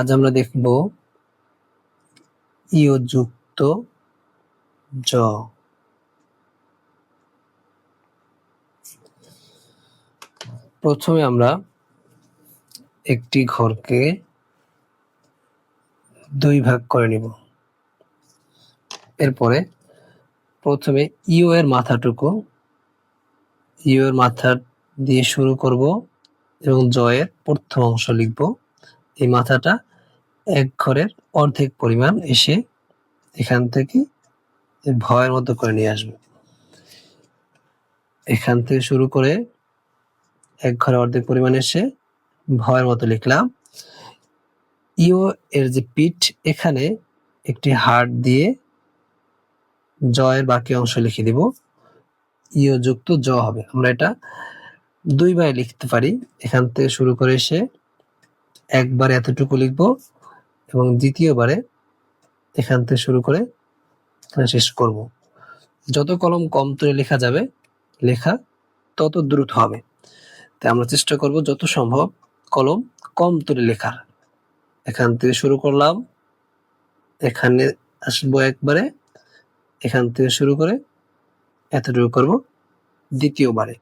আজ আমরা দেখব ইয় যুক্ত জ। প্রথমে আমরা একটি ঘরকে দুই ভাগ করে নিব। এরপরে প্রথমে ইয় এর মাথাটুকু ইয় এর মাথা দিয়ে শুরু করব এবং জ এর প্রথম অংশ লিখব। এই মাথাটা এক ঘরের অর্ধেক পরিমাণ এসে এখান থেকে ভয়ের মতো করে নিয়ে আসবে। এখান থেকে শুরু করে এক ঘরের অর্ধেক পরিমাণ এসে ভয়ের মতো লিখলাম। ইও এর যে পিঠ, এখানে একটি হার্ট দিয়ে জয়ের বাকি অংশ লিখে দিব। ইও যুক্ত জ হবে। আমরা এটা দুইবার লিখতে পারি। এখান থেকে শুরু করে এসে একবার এতটুকু লিখব এবং দ্বিতীয়বারে এখান থেকে শুরু করে শেষ করব। যত কলম কম তুলে লেখা যাবে, লেখা তত দ্রুত হবে। তাই আমরা চেষ্টা করব যত সম্ভব কলম কম তুলে লেখার। এখান থেকে শুরু করলাম, এখানে আসবো একবারে, এখান থেকে শুরু করে এতটুকু করব দ্বিতীয়বারে।